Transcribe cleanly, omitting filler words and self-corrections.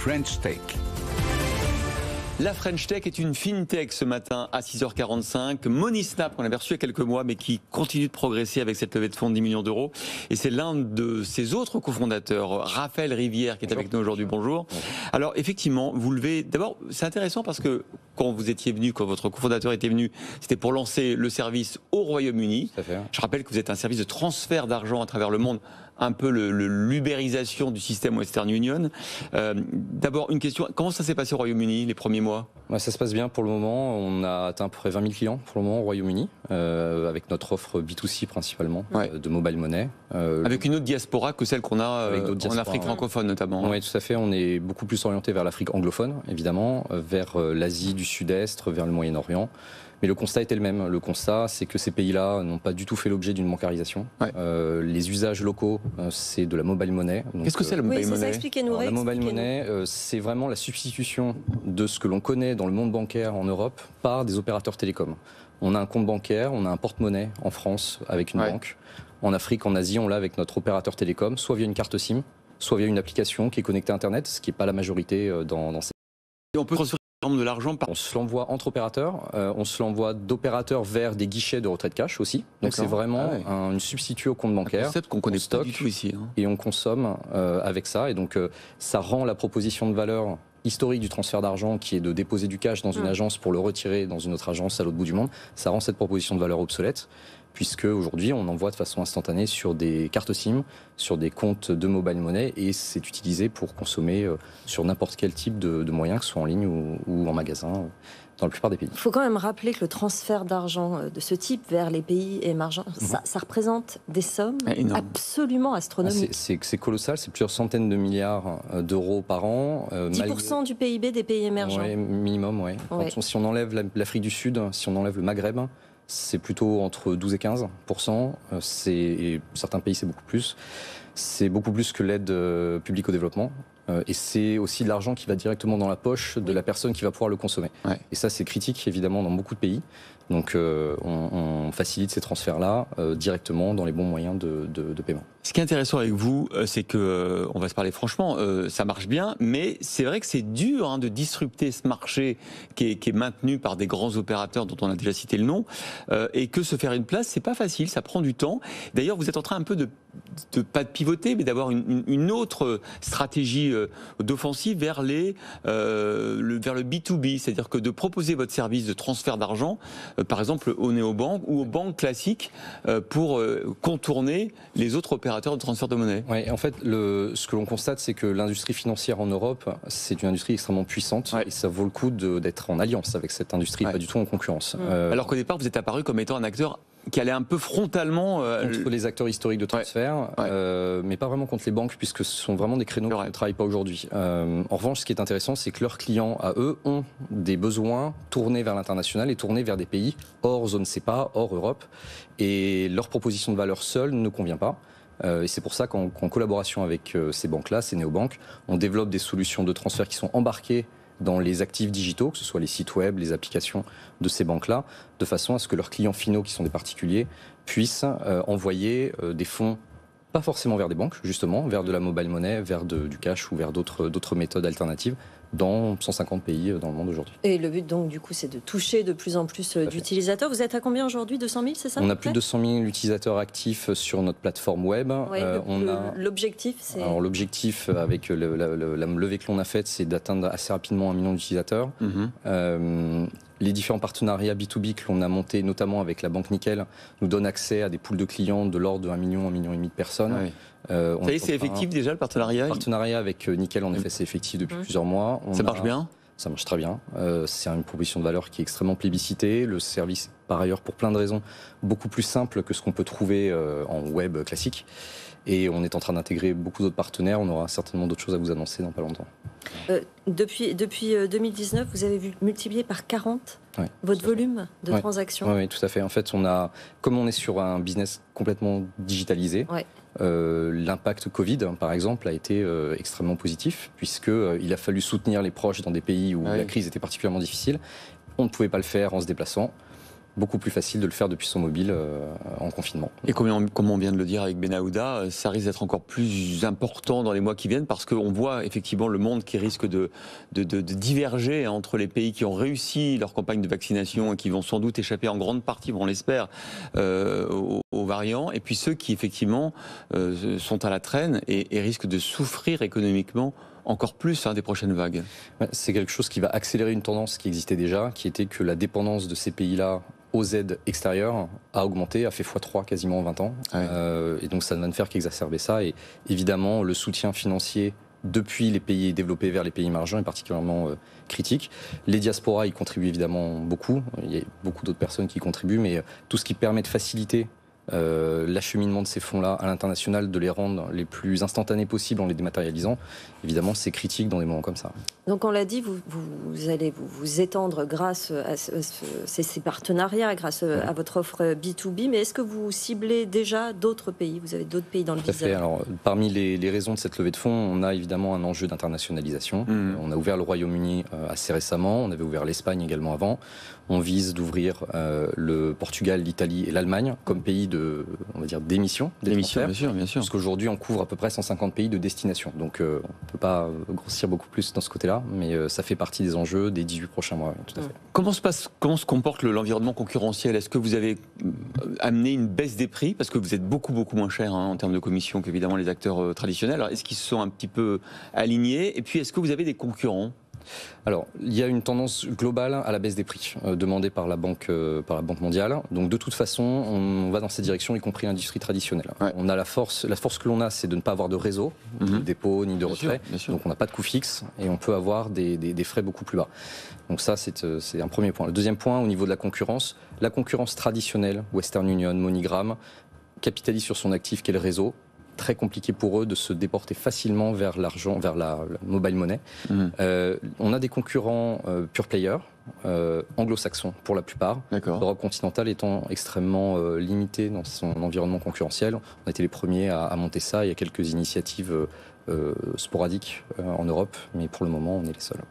French Tech. La French Tech est une fintech ce matin à 6h45. Monisnap, qu'on a perçu il y a quelques mois, mais qui continue de progresser avec cette levée de fonds de 10 millions d'euros. Et c'est l'un de ses autres cofondateurs, Raphaël Rivière, qui est avec nous aujourd'hui. Bonjour. Alors, effectivement, vous levez... D'abord, c'est intéressant parce que quand vous étiez venu, quand votre cofondateur était venu, c'était pour lancer le service au Royaume-Uni. Je rappelle que vous êtes un service de transfert d'argent à travers le monde, un peu l'ubérisation du système Western Union. D'abord, une question, comment ça s'est passé au Royaume-Uni les premiers mois ? Ça se passe bien pour le moment. On a atteint à peu près 20 000 clients pour le moment au Royaume-Uni, avec notre offre B2C principalement, de mobile money. Avec une autre diaspora que celle qu'on a en Afrique francophone notamment. Oui, tout à fait. On est beaucoup plus orienté vers l'Afrique anglophone, évidemment, vers l'Asie du Sud-Est, vers le Moyen-Orient. Mais le constat était le même. Le constat, c'est que ces pays-là n'ont pas du tout fait l'objet d'une bancarisation. Les usages locaux, c'est de la mobile money. Qu'est-ce que c'est la mobile money ? Expliquez-nous. La mobile money, c'est vraiment la substitution de ce que l'on connaît dans le monde bancaire en Europe par des opérateurs télécoms. On a un compte bancaire, on a un porte-monnaie en France avec une banque. En Afrique, en Asie, on l'a avec notre opérateur télécom, soit via une carte SIM, soit via une application qui est connectée à Internet, ce qui n'est pas la majorité dans ces... Et on peut transférer de l'argent par... On se l'envoie entre opérateurs, on se l'envoie d'opérateurs vers des guichets de retrait de cash aussi. Donc c'est vraiment une substitut au compte bancaire. Un concept qu'on connaît pas du tout ici. Et on consomme avec ça. Et donc ça rend la proposition de valeur historique du transfert d'argent, qui est de déposer du cash dans une agence pour le retirer dans une autre agence à l'autre bout du monde, ça rend cette proposition de valeur obsolète, puisque aujourd'hui on envoie de façon instantanée sur des cartes SIM, sur des comptes de mobile money, et c'est utilisé pour consommer sur n'importe quel type de moyen, que ce soit en ligne ou en magasin, dans la plupart des pays. Il faut quand même rappeler que le transfert d'argent de ce type vers les pays émergents, ça représente des sommes absolument astronomiques. C'est colossal, c'est plusieurs centaines de milliards d'euros par an. 10% du PIB des pays émergents. Oui, minimum, oui. Si on enlève l'Afrique du Sud, si on enlève le Maghreb, c'est plutôt entre 12 et 15%. Et certains pays, c'est beaucoup plus. C'est beaucoup plus que l'aide publique au développement. Et c'est aussi de l'argent qui va directement dans la poche de la personne qui va pouvoir le consommer. Et ça, c'est critique, évidemment, dans beaucoup de pays. Donc, on facilite ces transferts-là directement dans les bons moyens de paiement. Ce qui est intéressant avec vous, c'est que, on va se parler franchement, ça marche bien, mais c'est vrai que c'est dur de disrupter ce marché qui est maintenu par des grands opérateurs dont on a déjà cité le nom, et que se faire une place, c'est pas facile, ça prend du temps. D'ailleurs, vous êtes en train un peu pas de pivoter, mais d'avoir une autre stratégie d'offensive vers le B2B, c'est-à-dire que de proposer votre service de transfert d'argent, par exemple aux néobanques ou aux banques classiques, pour contourner les autres opérateurs de transfert de monnaie. Oui, en fait, ce que l'on constate, c'est que l'industrie financière en Europe, c'est une industrie extrêmement puissante, et ça vaut le coup d'être en alliance avec cette industrie, pas du tout en concurrence. Alors qu'au départ, vous êtes apparu comme étant un acteur qui allait un peu frontalement contre les acteurs historiques de transfert, mais pas vraiment contre les banques, puisque ce sont vraiment des créneaux qui ne travaillent pas aujourd'hui. En revanche, ce qui est intéressant, c'est que leurs clients, à eux, ont des besoins tournés vers l'international et tournés vers des pays hors zone CEPA, hors Europe, et leur proposition de valeur seule ne convient pas. Et c'est pour ça qu'en collaboration avec ces banques-là, ces néobanques, on développe des solutions de transfert qui sont embarquées dans les actifs digitaux, que ce soit les sites web, les applications de ces banques-là, de façon à ce que leurs clients finaux, qui sont des particuliers, puissent envoyer des fonds, pas forcément vers des banques, justement, vers de la mobile money, vers du cash ou vers d'autres méthodes alternatives, dans 150 pays dans le monde aujourd'hui. Et le but, donc, du coup, c'est de toucher de plus en plus d'utilisateurs. Vous êtes à combien aujourd'hui ? 200 000, c'est ça ? On a plus de 200 000 utilisateurs actifs sur notre plateforme web. L'objectif, c'est... Alors, l'objectif, avec la levée que l'on a faite, c'est d'atteindre assez rapidement 1 million d'utilisateurs. Les différents partenariats B2B que l'on a montés, notamment avec la banque Nickel, nous donnent accès à des poules de clients de l'ordre de 1 million, 1,5 million de personnes. Ça y est, c'est effectif déjà le partenariat ? Le partenariat avec Nickel, en effet, c'est effectif depuis plusieurs mois. Ça marche bien ? Ça marche très bien. C'est une proposition de valeur qui est extrêmement plébiscitée. Le service, par ailleurs, pour plein de raisons, beaucoup plus simple que ce qu'on peut trouver en web classique. Et on est en train d'intégrer beaucoup d'autres partenaires. On aura certainement d'autres choses à vous annoncer dans pas longtemps. Depuis 2019, vous avez vu multiplier par 40 votre volume de transactions. Oui, tout à fait. En fait, comme on est sur un business complètement digitalisé, l'impact Covid, par exemple, a été extrêmement positif, puisqu'il a fallu soutenir les proches dans des pays où la crise était particulièrement difficile. On ne pouvait pas le faire en se déplaçant. beaucoup plus facile de le faire depuis son mobile en confinement. Et comme on vient de le dire avec Benahouda, ça risque d'être encore plus important dans les mois qui viennent, parce qu'on voit effectivement le monde qui risque de diverger entre les pays qui ont réussi leur campagne de vaccination et qui vont sans doute échapper en grande partie, on l'espère, aux variants, et puis ceux qui effectivement sont à la traîne et risquent de souffrir économiquement encore plus des prochaines vagues. C'est quelque chose qui va accélérer une tendance qui existait déjà, qui était que la dépendance de ces pays-là aux aides extérieures a augmenté, a fait x3 quasiment en 20 ans. Ouais. Et donc ça ne va ne faire qu'exacerber ça. Et évidemment, le soutien financier depuis les pays développés vers les pays émergents est particulièrement critique. Les diasporas y contribuent évidemment beaucoup. Il y a beaucoup d'autres personnes qui y contribuent, mais tout ce qui permet de faciliter l'acheminement de ces fonds-là à l'international, de les rendre les plus instantanés possibles en les dématérialisant, évidemment c'est critique dans des moments comme ça. Donc on l'a dit, vous allez vous étendre grâce à ces partenariats, grâce à votre offre B2B, mais est-ce que vous ciblez déjà d'autres pays? Vous avez d'autres pays dans le viseur? Alors, parmi les raisons de cette levée de fonds, on a évidemment un enjeu d'internationalisation. On a ouvert le Royaume-Uni assez récemment, on avait ouvert l'Espagne également avant. On vise d'ouvrir le Portugal, l'Italie et l'Allemagne comme pays on va dire, d'émission. D'émission, bien sûr. Parce qu'aujourd'hui, on couvre à peu près 150 pays de destination. Donc, on ne peut pas grossir beaucoup plus dans ce côté-là, mais ça fait partie des enjeux des 18 prochains mois. Tout à fait. Comment se comporte l'environnement concurrentiel? Est-ce que vous avez amené une baisse des prix? Parce que vous êtes beaucoup moins cher en termes de commission qu'évidemment les acteurs traditionnels. Alors, est-ce qu'ils se sont un petit peu alignés? Et puis, est-ce que vous avez des concurrents? Alors, il y a une tendance globale à la baisse des prix demandée par la Banque mondiale. Donc, de toute façon, on va dans cette direction, y compris l'industrie traditionnelle. Ouais. On a la force que l'on a, c'est de ne pas avoir de réseau, ni de dépôt, ni de retrait. Bien sûr. Donc, on n'a pas de coût fixe et on peut avoir des frais beaucoup plus bas. Donc ça, c'est un premier point. Le deuxième point, au niveau de la concurrence traditionnelle, Western Union, MoneyGram, capitalise sur son actif qui est le réseau. Très compliqué pour eux de se déporter facilement vers l'argent, vers la mobile money. On a des concurrents pure players, anglo-saxons pour la plupart. L'Europe continentale étant extrêmement limitée dans son environnement concurrentiel. On a été les premiers à monter ça. Il y a quelques initiatives sporadiques en Europe, mais pour le moment, on est les seuls.